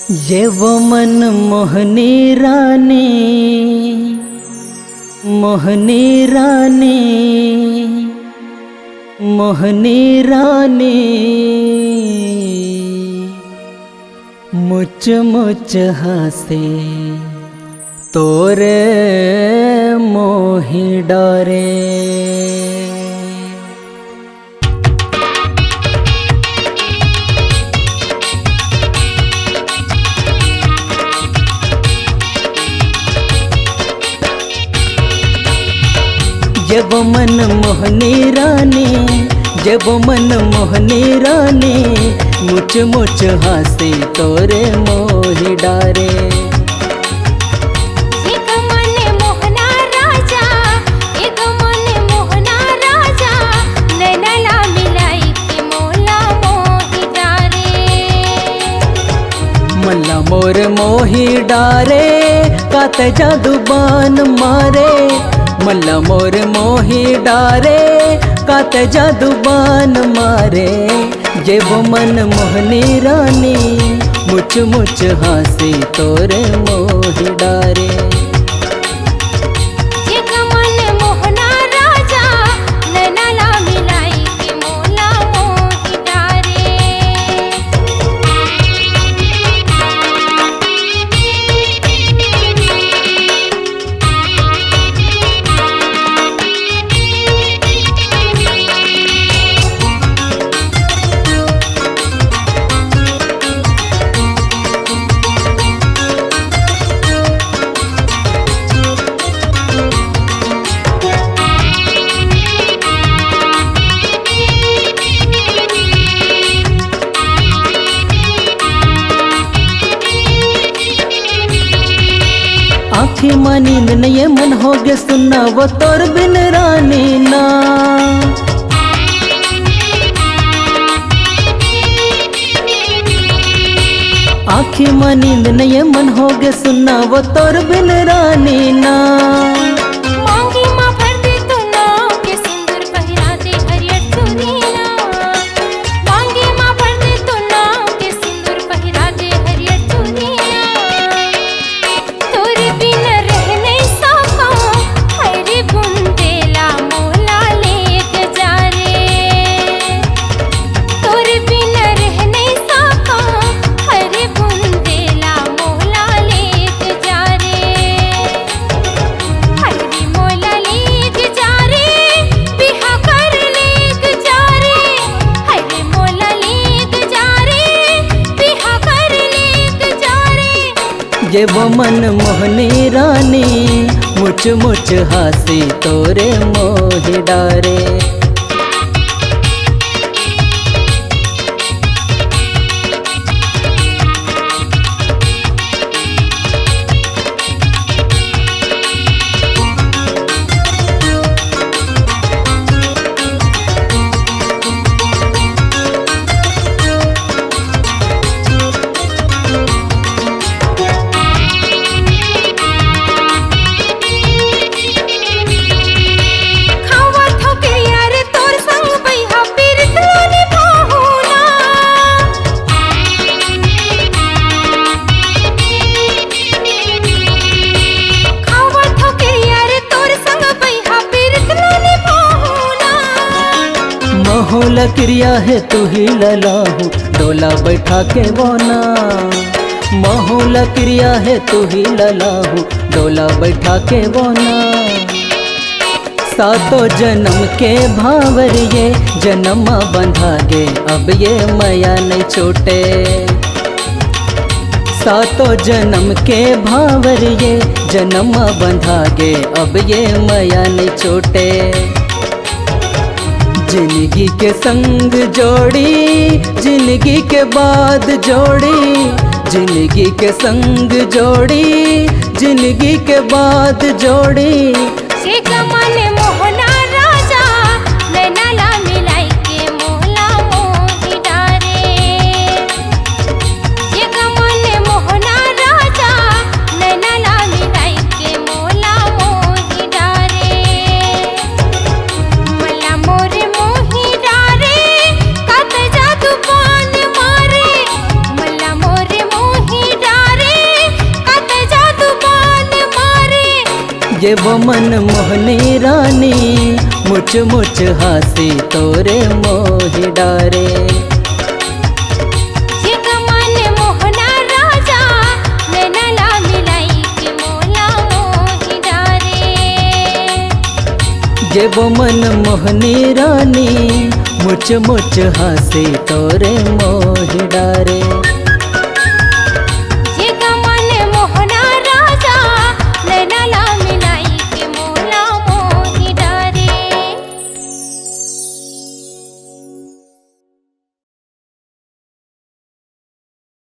ये वो मन मोहनी रानी, मोहनी रानी, मोहनी रानी, मुच मुच हंसे तोरे मोहि डरे। जब मन मोहनी रानी, जब मन मोहनी रानी, मुच मुच हंसे तोरे मोहि डारे। एक मन मोहना राजा, एक मन मोहना राजा, नैना मिलाई के मोला मोहि डारे। मल्ला मोर मोहि डारे, कात जादू बान मारे। मल्ला मोर मोहि डारे, कात जादू बान मारे। ये वो मन मोहनी रानी, मुच मुच हंसे तोरे मोहि डारे। एक मन मोहना राजा, नैना मिलाई के मोला मोहि डारे। आँखें मानी न ये मन हो गए सुनना वो तोर बिन रानी ना। आँखें मानी न ये मन हो गए सुनना वो तोर बिन रानी ना। मांगी माँ भर दे तू नाव के सिंदूर पहिरा दे हरियर चूड़ीना। मांगी माँ भर दे तू नाव के सिंदूर पहिरा दे हरियर चूड़ीना। तोरे बिना रह नहीं सका, हरे बुंदेला मोला लेके जा रे। तोरे बिना रह नहीं सका, हरे बुंदेला मोला लेके जा रे। हरे मोला लेके जा रे, बिहा कर लेके जा रे। हरे मोला लेके जा रे, बिहा कर लेके जा रे। ये वो मन मोहनी रानी, मुच मुच हंसे तोरे मोहि डारे। खावा ठोकरिया रे तोर संग बैहा पीरित लोनी बाहुना। खावा ठोकरिया रे तोर संग बैहा पीरित लोनी बाहुना। महोल क्रिया है तू ही ललाहू, डोला बैठा के बोना। महोल क्रिया है तू ही ललाहू, डोला बैठा के बोना। सातों जन्म के भावर ये जन्म बंधा गे, अब ये माया नहीं छोटे। सातों जन्म के भावर ये जन्म बंधा गे, अब ये माया नहीं छोटे। जिंदगी के संग जोड़ी, जिंदगी के बाद जोड़ी। जिंदगी के संग जोड़ी, जिंदगी के बाद जोड़ी। एक मन मोहना राजा, नैना मिलाई के मोला मोहि डारे। एक मन मोहना राजा, नैना मिलाई के मोला मोहि डारे। मल्ला मोर मोहि डारे, कात जादू बान मारे। मल्ला मोर मोहि ये वो मन मोहनी रानी मुछ मुछ हासी तोरे मोहि डारे। ये गमन मोहना राजा नैना मिलाई के मोला मोहि डारे। ये वो मन मोहनी रानी मुछ मुछ हासी तोरे मोहि डारे।